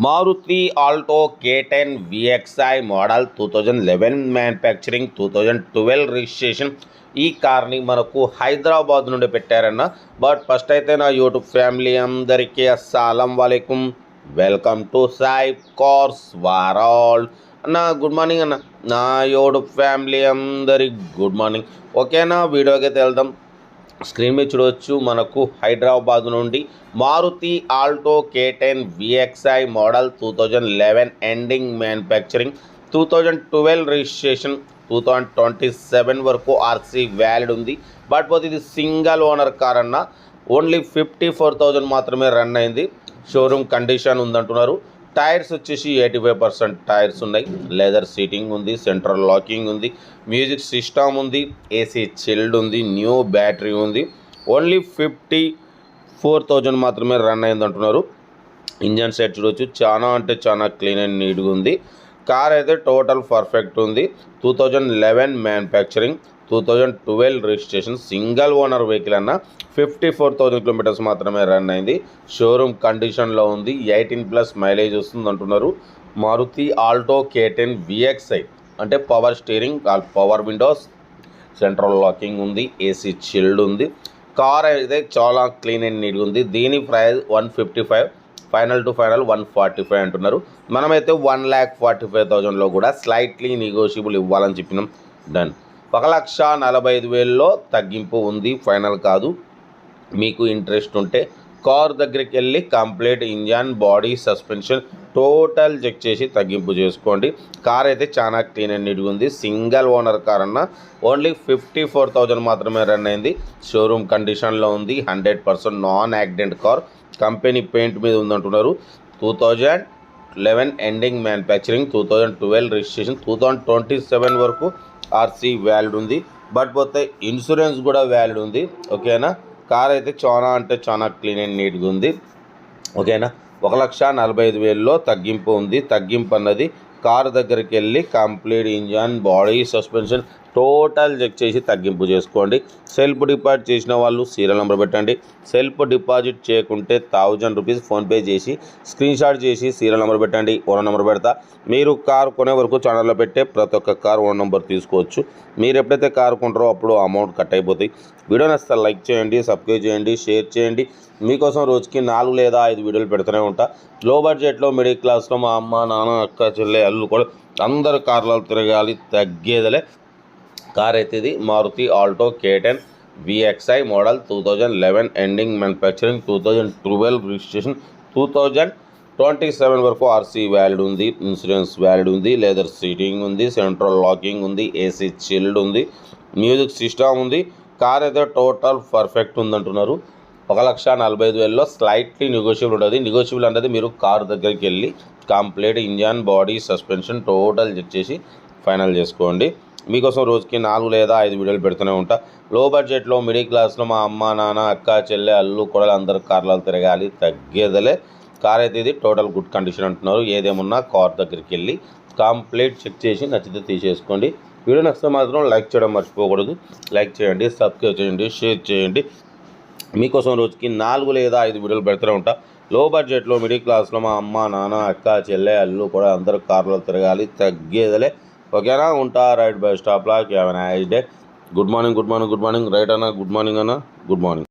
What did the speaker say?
Maruti Alto K10 VXI model 2011 manufacturing 2012 registration. ఈ కార్ని మనకు హైదరాబాద్ నుండి పెట్టారన్న. బట్ ఫస్ట్ అయితే నా యూట్యూబ్ ఫ్యామిలీ అందరికీ అస్సలం వాలేకుమ్, welcome to Sai cars world అన్న. గుడ్ మార్నింగ్ అన్న. నా యూట్యూబ్ ఫ్యామిలీ అందరికి గుడ్ మార్నింగ్. ఓకేనా, వీడియోకి అయితే వెళ్దాం. స్క్రీన్ మీద చూడవచ్చు, మనకు హైదరాబాద్ నుండి Maruti Alto K10 VXI model 2011 ending manufacturing, 2012 registration, 2027 వరకు ఆర్సీ వ్యాలిడ్ ఉంది. బట్ ఇది సింగల్ ఓనర్ కార్ అన్న. ఓన్లీ 54,000 మాత్రమే రన్ అయింది. షోరూమ్ కండిషన్ ఉందంటున్నారు. టైర్స్ వచ్చేసి 85% టైర్స్ ఉన్నాయి. లెదర్ సీటింగ్ ఉంది, సెంట్రల్ లాకింగ్ ఉంది, మ్యూజిక్ సిస్టమ్ ఉంది, ఏసీ చిల్డ్ ఉంది, న్యూ బ్యాటరీ ఉంది. ఓన్లీ 54,000 మాత్రమే రన్ అయింది అంటున్నారు. ఇంజన్ సెట్ చూడవచ్చు, చాలా అంటే చాలా క్లీన్ అండ్ నీట్గా ఉంది. కార్ అయితే టోటల్ పర్ఫెక్ట్ ఉంది. 2011 manufacturing, 2012 registration, single owner vehicle అన్న. 54,000 కిలోమీటర్స్ మాత్రమే రన్ అయింది. షోరూమ్ కండిషన్లో ఉంది. 18+ మైలేజ్ వస్తుంది అంటున్నారు. మారుతి ఆల్టో K10 VXI అంటే power steering, power Windows, central locking ఉంది, ఏసీ చిల్డ్ ఉంది. కార్ అయితే చాలా క్లీన్ అండ్ నీట్గా ఉంది. దీని ప్రైస్ 155, ఫైనల్ టు ఫైనల్ 145 అంటున్నారు. మనమైతే 1,45,000లో కూడా స్లైట్లీ నెగోషియబుల్ ఇవ్వాలని చెప్పినాం. డన్. 1,45,000లో తగ్గింపు ఉంది, ఫైనల్ కాదు. మీకు ఇంట్రెస్ట్ ఉంటే కార్ దగ్గరికి వెళ్ళి complete engine, body, suspension total check చేసి తగ్గింపు చేసుకోండి. కార్ అయితే చాలా క్లీన్ అండ్ నీట్గా ఉంది. సింగల్ ఓనర్ కార్ అన్న. ఓన్లీ 54,000 మాత్రమే రన్ అయింది. షోరూమ్ కండిషన్లో ఉంది. 100% non accident car. Company paint మీద ఉందంటున్నారు. 2011 ఎండింగ్ మ్యానుఫ్యాక్చరింగ్, 2012 రిజిస్ట్రేషన్, 2027 వరకు ఆర్సీ వ్యాలిడ్ ఉంది. బట్ పోతే ఇన్సూరెన్స్ కూడా వ్యాలిడ్ ఉంది. ఓకేనా. కార్ అయితే చాలా అంటే చాలా క్లీన్ అండ్ నీట్గా ఉంది. ఓకేనా. 1,45,000లో తగ్గింపు ఉంది. తగ్గింపు అన్నది కార్ దగ్గరికి వెళ్ళి complete engine, body, suspension total check చేసి తగ్గింపు చేసుకోండి. సెల్ఫ్ డిపాజిట్ చేసిన వాళ్ళు సీరియల్ నెంబర్ పెట్టండి. సెల్ఫ్ డిపాజిట్ చేయకుంటే 1000 రూపీస్ ఫోన్పే చేసి స్క్రీన్ షాట్ చేసి సీరియల్ నెంబర్ పెట్టండి. ఓనర్ నెంబర్ పెడతా. మీరు కార్ కొనే వరకు ఛానల్లో పెట్టే ప్రతి ఒక్క కార్ ఓనర్ నెంబర్ తీసుకోవచ్చు. మీరు ఎప్పుడైతే కార్ కొంటారో అప్పుడు అమౌంట్ కట్ అయిపోతాయి. వీడియో నచ్చితే లైక్ చేయండి, సబ్స్క్రైబ్ చేయండి, షేర్ చేయండి. మీకోసం రోజుకి 4 లేదా 5 వీడియోలు పెడుతూనే ఉంటా. లో బడ్జెట్లో, మిడిల్ క్లాస్లో మా అమ్మ, నాన్న, అక్క, చెల్లె, అల్లు కూడా అందరు కార్లలో తిరగాలి, తగ్గేదలే కార్ అయితే ఇది. Maruti Alto K10 VXI model 2011 ending manufacturing, 2012 registration, 2027 వరకు ఆర్సీ వ్యాలిడ్ ఉంది. ఇన్సూరెన్స్ వ్యాలిడ్ ఉంది. లెదర్ సీటింగ్ ఉంది, సెంట్రల్ లాకింగ్ ఉంది, ఏసీ చిల్డ్ ఉంది, మ్యూజిక్ సిస్టమ్ ఉంది. కార్ అయితే టోటల్ పర్ఫెక్ట్ ఉందంటున్నారు. 1,45,000లో స్లైట్లీ నెగోషియబుల్ ఉంటుంది. నెగోషియబుల్ అనేది మీరు కార్ దగ్గరికి వెళ్ళి complete engine, body, suspension total check చేసి ఫైనల్ చేసుకోండి. మీకోసం రోజుకి 4 లేదా 5 వీడియోలు పెడుతూనే ఉంటా. లో బడ్జెట్లో, మిడిల్ క్లాస్లో మా అమ్మ, నాన్న, అక్క, చెల్లె, అల్లు కూడా అందరు కార్లలో తిరగాలి, తగ్గేదలే కార్ అయితే ఇది. టోటల్ గుడ్ కండిషన్ అంటున్నారు. ఏదేమున్నా కార్ దగ్గరికి వెళ్ళి కంప్లీట్ చెక్ చేసి నచ్చితే తీసేసుకోండి. వీడియో నచ్చితే మాత్రం లైక్ చేయడం మర్చిపోకూడదు. లైక్ చేయండి, సబ్స్క్రైబ్ చేయండి, షేర్ చేయండి. మీకోసం రోజుకి 4 లేదా 5 వీడియోలు పెడుతూనే ఉంటా. లో బడ్జెట్లో, మిడిల్ క్లాస్లో మా అమ్మ, నాన్న, అక్క, చెల్లె, అల్లు కూడా అందరూ కార్లో తిరగాలి, తగ్గేదలే. ఓకేనా. ఉంటా. Right bye stop lock. Have a nice day. Good morning, good morning, good morning. Right అన్న. గుడ్ మార్నింగ్ అన్న. Good morning.